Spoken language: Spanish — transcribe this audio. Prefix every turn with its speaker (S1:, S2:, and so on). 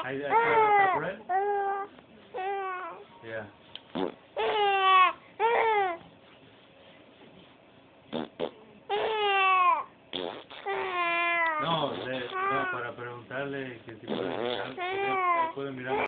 S1: ¿Hay que por él? Yeah. No, para preguntarle qué tipo de... ¿Puedo mirar?